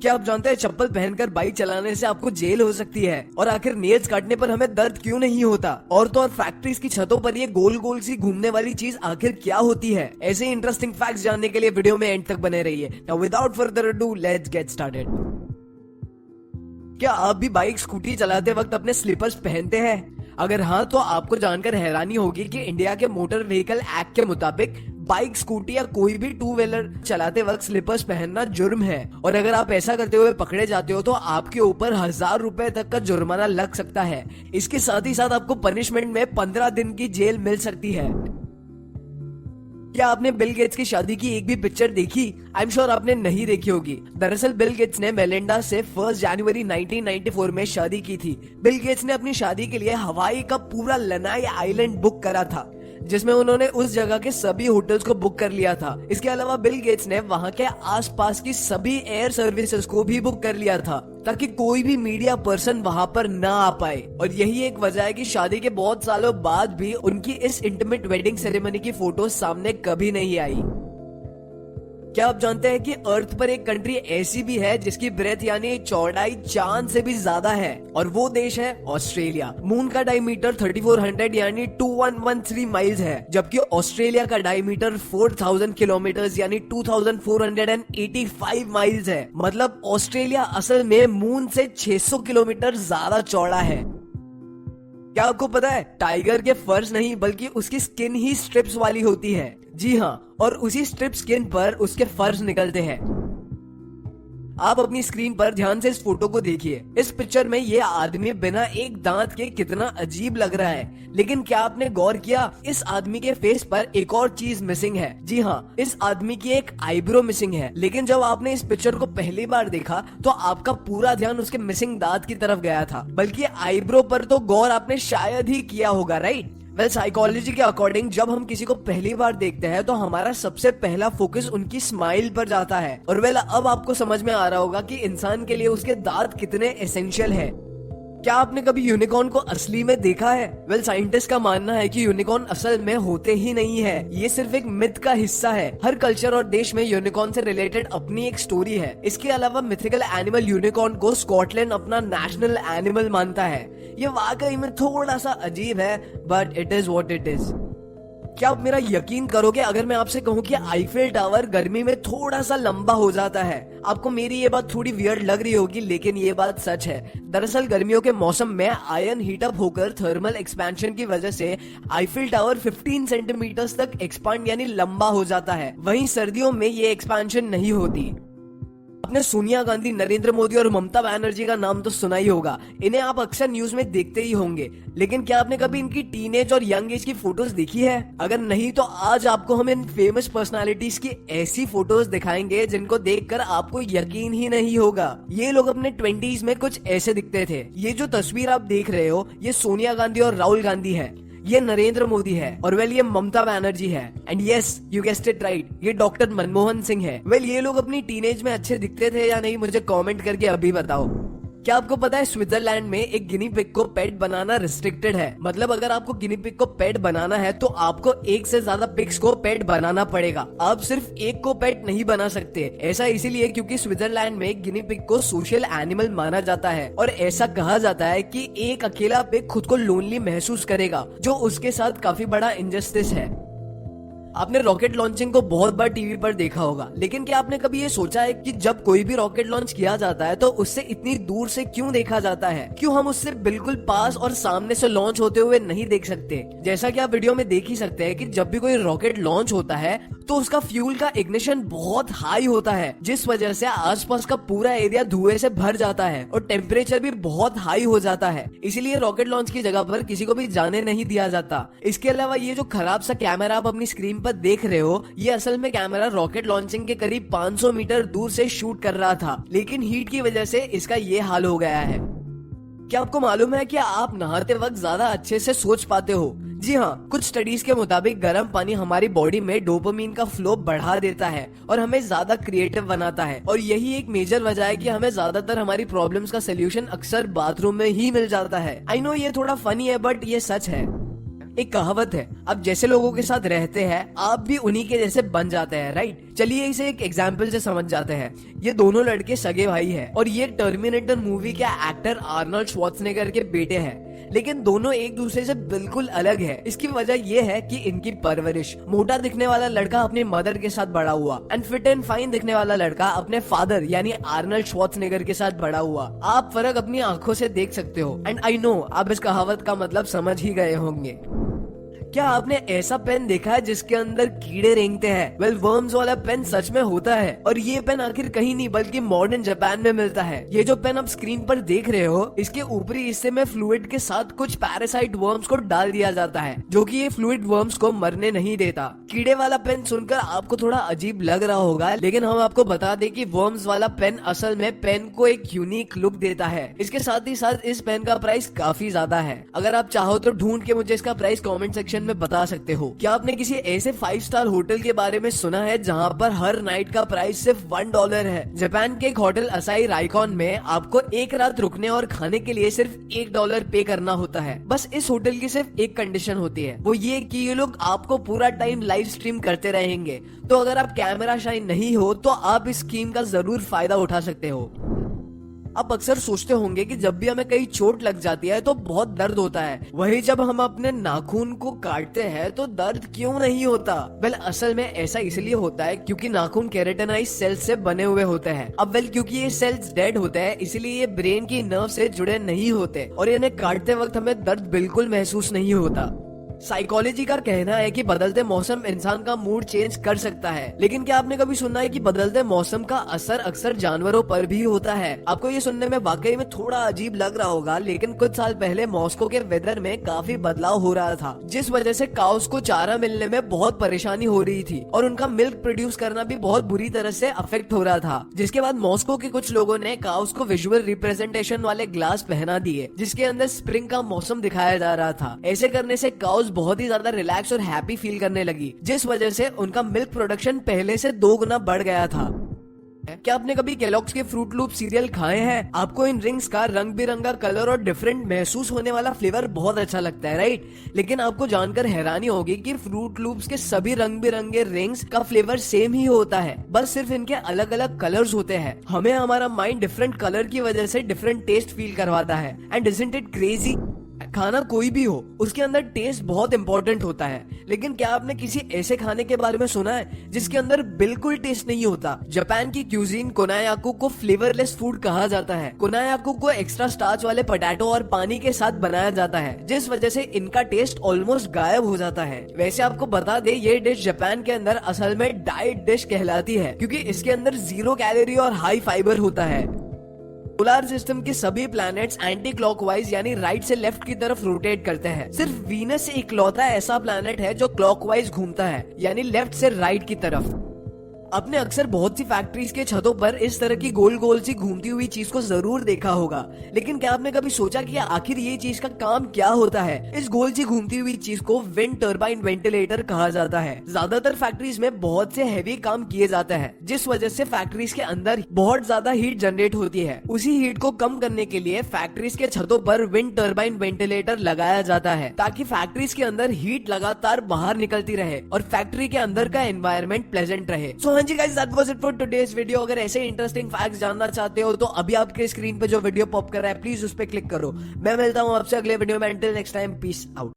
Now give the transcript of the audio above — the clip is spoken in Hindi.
क्या आप जानते हैं चप्पल पहनकर बाइक चलाने से आपको जेल हो सकती है? और आखिर नेल्स काटने पर हमें दर्द क्यों नहीं होता? और तो और फैक्ट्रीज की छतों पर ये गोल गोल सी घूमने वाली चीज आखिर क्या होती है? ऐसे इंटरेस्टिंग फैक्ट्स जानने के लिए वीडियो में एंड तक बने रहिए। Now without further ado let's get started. क्या आप भी बाइक स्कूटी चलाते वक्त अपने स्लीपर्स पहनते हैं? अगर हाँ तो आपको जानकर हैरानी होगी कि इंडिया के मोटर व्हीकल एक्ट के मुताबिक बाइक, स्कूटी या कोई भी टू व्हीलर चलाते वक्त स्लीपर्स पहनना जुर्म है। और अगर आप ऐसा करते हुए पकड़े जाते हो तो आपके ऊपर 1000 रुपए तक का जुर्माना लग सकता है। इसके साथ ही साथ आपको पनिशमेंट में 15 दिन की जेल मिल सकती है। क्या आपने बिल गेट्स की शादी की एक भी पिक्चर देखी? आई एम श्योर आपने नहीं देखी होगी। दरअसल बिल गेट्स ने मेलिंडा से 1 जनवरी 1994 में शादी की थी। बिल गेट्स ने अपनी शादी के लिए हवाई का पूरा लनाई आइलैंड बुक करा था, जिसमें उन्होंने उस जगह के सभी होटल्स को बुक कर लिया था। इसके अलावा बिल गेट्स ने वहां के आसपास की सभी एयर सर्विसेज को भी बुक कर लिया था ताकि कोई भी मीडिया पर्सन वहां पर ना आ पाए। और यही एक वजह है कि शादी के बहुत सालों बाद भी उनकी इस इंटीमेट वेडिंग सेरेमनी की फोटोज सामने कभी नहीं आई। क्या आप जानते हैं कि अर्थ पर एक कंट्री ऐसी भी है जिसकी ब्रेथ यानी चौड़ाई चांद से भी ज्यादा है, और वो देश है ऑस्ट्रेलिया। मून का डायमीटर 3400 यानी 2113 माइल्स है, जबकि ऑस्ट्रेलिया का डायमीटर 4000 किलोमीटर यानी 2485 माइल्स है। मतलब ऑस्ट्रेलिया असल में मून से 600 किलोमीटर ज्यादा चौड़ा है। क्या आपको पता है टाइगर के फर्स नहीं बल्कि उसकी स्किन ही स्ट्रिप्स वाली होती है? जी हाँ, और उसी स्ट्रिप स्किन पर उसके फर्स निकलते हैं। आप अपनी स्क्रीन पर ध्यान से इस फोटो को देखिए। इस पिक्चर में ये आदमी बिना एक दांत के कितना अजीब लग रहा है, लेकिन क्या आपने गौर किया इस आदमी के फेस पर एक और चीज मिसिंग है? जी हाँ, इस आदमी की एक आईब्रो मिसिंग है। लेकिन जब आपने इस पिक्चर को पहली बार देखा तो आपका पूरा ध्यान उसके मिसिंग दांत की तरफ गया था, बल्कि आईब्रो पर तो गौर आपने शायद ही किया होगा, राइट? वेल, साइकोलॉजी के अकॉर्डिंग जब हम किसी को पहली बार देखते हैं तो हमारा सबसे पहला फोकस उनकी स्माइल पर जाता है। और वेल, अब आपको समझ में आ रहा होगा कि इंसान के लिए उसके दांत कितने एसेंशियल है। क्या आपने कभी यूनिकॉर्न को असली में देखा है? वेल, साइंटिस्ट का मानना है कि यूनिकॉर्न असल में होते ही नहीं है, ये सिर्फ एक मिथ का हिस्सा है। हर कल्चर और देश में यूनिकॉर्न से रिलेटेड अपनी एक स्टोरी है। इसके अलावा मिथिकल एनिमल यूनिकॉर्न को स्कॉटलैंड अपना नेशनल एनिमल मानता है। ये वाकई में थोड़ा सा अजीब है, but it is what it is. क्या आप मेरा यकीन करोगे अगर मैं आपसे कहूँ कि आईफिल टावर गर्मी में थोड़ा सा लंबा हो जाता है? आपको मेरी ये बात थोड़ी वियर्ड लग रही होगी, लेकिन ये बात सच है। दरअसल गर्मियों के मौसम में आयन हीट अप होकर थर्मल एक्सपेंशन की वजह से आईफिल टावर 15 सेंटीमीटर तक एक्सपांड यानी लंबा हो जाता है। वहीं सर्दियों में ये एक्सपेंशन नहीं होती। आपने सोनिया गांधी, नरेंद्र मोदी और ममता बनर्जी का नाम तो सुना ही होगा। इन्हें आप अक्सर न्यूज में देखते ही होंगे, लेकिन क्या आपने कभी इनकी टीनेज और यंग एज की फोटोज देखी है? अगर नहीं तो आज आपको हम इन फेमस पर्सनालिटीज की ऐसी फोटोज दिखाएंगे जिनको देखकर आपको यकीन ही नहीं होगा। ये लोग अपने 20s में कुछ ऐसे दिखते थे। ये जो तस्वीर आप देख रहे हो ये सोनिया गांधी और राहुल गांधी है, ये नरेंद्र मोदी है, और वेल ये ममता बनर्जी है, and yes you guessed it right, ये डॉक्टर मनमोहन सिंह है। वेल, ये लोग अपनी टीनेज में अच्छे दिखते थे या नहीं मुझे कमेंट करके अभी बताओ। क्या आपको पता है स्विट्जरलैंड में एक गिनी पिग को पेट बनाना रिस्ट्रिक्टेड है? मतलब अगर आपको गिनी पिग को पेट बनाना है तो आपको एक से ज्यादा पिग्स को पेट बनाना पड़ेगा। आप सिर्फ एक को पेट नहीं बना सकते। ऐसा इसीलिए क्योंकि स्विट्जरलैंड में गिनी पिग को सोशल एनिमल माना जाता है, और ऐसा कहा जाता है कि एक अकेला पिग खुद को लोनली महसूस करेगा, जो उसके साथ काफी बड़ा इनजस्टिस है। आपने रॉकेट लॉन्चिंग को बहुत बार टीवी पर देखा होगा, लेकिन क्या आपने कभी ये सोचा है कि जब कोई भी रॉकेट लॉन्च किया जाता है तो उससे इतनी दूर से क्यों देखा जाता है? क्यों हम उससे बिल्कुल पास और सामने से लॉन्च होते हुए नहीं देख सकते? जैसा कि आप वीडियो में देख ही सकते हैं कि जब भी कोई रॉकेट लॉन्च होता है तो उसका फ्यूल का इग्निशन बहुत हाई होता है, जिस वजह से आसपास का पूरा एरिया धुएं से भर जाता है और टेम्परेचर भी बहुत हाई हो जाता है। इसीलिए रॉकेट लॉन्च की जगह पर किसी को भी जाने नहीं दिया जाता। इसके अलावा ये जो खराब सा कैमरा आप अपनी स्क्रीन पर देख रहे हो, ये असल में कैमरा रॉकेट लॉन्चिंग के करीब 500 मीटर दूर से शूट कर रहा था, लेकिन हीट की वजह से इसका ये हाल हो गया है। क्या आपको मालूम है कि आप नहाते वक्त ज्यादा अच्छे से सोच पाते हो? जी हाँ, कुछ स्टडीज के मुताबिक गर्म पानी हमारी बॉडी में डोपामिन का फ्लो बढ़ा देता है और हमें ज्यादा क्रिएटिव बनाता है, और यही एक मेजर वजह है कि हमें ज्यादातर हमारी प्रॉब्लम्स का सोल्यूशन अक्सर बाथरूम में ही मिल जाता है। आई नो ये थोड़ा फनी है, बट ये सच है। एक कहावत है, आप जैसे लोगों के साथ रहते हैं आप भी उन्हीं के जैसे बन जाते हैं, राइट। चलिए इसे एक एग्जाम्पल से समझ जाते हैं। ये दोनों लड़के सगे भाई हैं और ये टर्मिनेटर मूवी के एक्टर आर्नल्ड श्वार्ज़नेगर के बेटे हैं, लेकिन दोनों एक दूसरे से बिल्कुल अलग है। इसकी वजह यह है कि इनकी परवरिश। मोटा दिखने वाला लड़का अपनी मदर के साथ बड़ा हुआ एंड फिट एंड फाइन दिखने वाला लड़का अपने फादर यानी आर्नल्ड श्वार्ज़नेगर के साथ बड़ा हुआ। आप फर्क अपनी आंखों से देख सकते हो एंड आई नो आप इस कहावत का मतलब समझ ही गए होंगे। क्या आपने ऐसा पेन देखा है जिसके अंदर कीड़े रेंगते हैं? वेल, वर्म्स वाला पेन सच में होता है और ये पेन आखिर कहीं नहीं बल्कि मॉडर्न जापान में मिलता है। ये जो पेन आप स्क्रीन पर देख रहे हो, इसके ऊपरी हिस्से में फ्लूइड के साथ कुछ पैरासाइट वर्म्स को डाल दिया जाता है, जो कि ये फ्लूइड वर्म्स को मरने नहीं देता। कीड़े वाला पेन सुनकर आपको थोड़ा अजीब लग रहा होगा, लेकिन हम आपको बता दें कि वर्म्स वाला पेन असल में पेन को एक यूनिक लुक देता है। इसके साथ ही साथ इस पेन का प्राइस काफी ज्यादा है। अगर आप चाहो तो ढूंढ के मुझे इसका प्राइस कमेंट सेक्शन में बता सकते हो। क्या आपने किसी ऐसे 5 स्टार होटल के बारे में सुना है जहां पर हर नाइट का प्राइस सिर्फ $1 है? जापान के एक होटल असाई राइकॉन में आपको एक रात रुकने और खाने के लिए सिर्फ $1 पे करना होता है। बस इस होटल की सिर्फ एक कंडीशन होती है, वो ये कि ये लोग आपको पूरा टाइम लाइव स्ट्रीम करते रहेंगे। तो अगर आप कैमरा शाई नहीं हो तो आप इस स्कीम का जरूर फायदा उठा सकते हो। आप अक्सर सोचते होंगे कि जब भी हमें कहीं चोट लग जाती है तो बहुत दर्द होता है, वही जब हम अपने नाखून को काटते हैं तो दर्द क्यों नहीं होता? वेल, असल में ऐसा इसलिए होता है क्योंकि नाखून केराटिनाइज सेल्स से बने हुए होते हैं। अब क्योंकि ये सेल्स डेड होते हैं इसलिए ये ब्रेन की नर्व से जुड़े नहीं होते और इन्हें काटते वक्त हमें दर्द बिल्कुल महसूस नहीं होता। साइकोलॉजी का कहना है कि बदलते मौसम इंसान का मूड चेंज कर सकता है, लेकिन क्या आपने कभी सुना है कि बदलते मौसम का असर अक्सर जानवरों पर भी होता है? आपको ये सुनने में वाकई में थोड़ा अजीब लग रहा होगा, लेकिन कुछ साल पहले मॉस्को के वेदर में काफी बदलाव हो रहा था, जिस वजह से काउस को चारा मिलने में बहुत परेशानी हो रही थी और उनका मिल्क प्रोड्यूस करना भी बहुत बुरी तरह से अफेक्ट हो रहा था। जिसके बाद मॉस्को के कुछ लोगों ने काउस को विजुअल रिप्रेजेंटेशन वाले ग्लास पहना दिए जिसके अंदर स्प्रिंग का मौसम दिखाया जा रहा था। ऐसे करने से काउस बहुत ही ज्यादा रिलैक्स और हैप्पी फील करने लगी, जिस वजह से उनका मिल्क प्रोडक्शन पहले से 2 गुना बढ़ गया था। क्या आपने कभी केलॉग्स के फ्रूट लूप सीरियल खाए हैं? आपको इन रिंग्स का रंग बिरंगा कलर और डिफरेंट महसूस होने वाला फ्लेवर बहुत अच्छा लगता है, राइट? लेकिन आपको जानकर हैरानी होगी कि फ्रूट लूप्स के सभी रंग बिरंगे रिंग्स का फ्लेवर सेम ही होता है, बस सिर्फ इनके अलग अलग कलर्स होते हैं। हमें हमारा माइंड डिफरेंट कलर की वजह से डिफरेंट टेस्ट फील करवाता है। And isn't it crazy? खाना कोई भी हो, उसके अंदर टेस्ट बहुत इंपॉर्टेंट होता है, लेकिन क्या आपने किसी ऐसे खाने के बारे में सुना है जिसके अंदर बिल्कुल टेस्ट नहीं होता? जापान की क्यूजीन कोनायाकू को फ्लेवरलेस फूड कहा जाता है। कोनायाकू को एक्स्ट्रा स्टार्च वाले पोटैटो और पानी के साथ बनाया जाता है, जिस वजह से इनका टेस्ट ऑलमोस्ट गायब हो जाता है। वैसे आपको बता दे, ये डिश जापान के अंदर असल में डाइट डिश कहलाती है क्योंकि इसके अंदर 0 कैलोरी और हाई फाइबर होता है। सोलर सिस्टम के सभी प्लैनेट्स एंटी क्लॉकवाइज यानी राइट से लेफ्ट की तरफ रोटेट करते हैं। सिर्फ वीनस इकलौता ऐसा प्लैनेट है जो क्लॉकवाइज घूमता है यानी लेफ्ट से राइट की तरफ। आपने अक्सर बहुत सी फैक्ट्रीज के छतों पर इस तरह की गोल गोल सी घूमती हुई चीज को जरूर देखा होगा, लेकिन क्या आपने कभी सोचा कि आखिर ये चीज का काम क्या होता है? इस गोल सी घूमती हुई चीज को विंड टर्बाइन वेंटिलेटर कहा जाता है। ज्यादातर फैक्ट्रीज में बहुत से हैवी काम किए जाते हैं, जिस वजह से फैक्ट्रीज के अंदर बहुत ज्यादा हीट जनरेट होती है। उसी हीट को कम करने के लिए फैक्ट्रीज के छतों पर विंड टर्बाइन वेंटिलेटर लगाया जाता है ताकि फैक्ट्रीज के अंदर हीट लगातार बाहर निकलती रहे और फैक्ट्री के अंदर का एनवायरनमेंट प्लेजेंट रहे। सो जी guys, that was it for today's video. अगर ऐसे इंटरेस्टिंग फैक्ट्स जानना चाहते हो तो अभी आपके स्क्रीन पे जो वीडियो पॉप कर रहा है प्लीज उस पे क्लिक करो। मैं मिलता हूँ आपसे अगले वीडियो में। Until next time, peace out.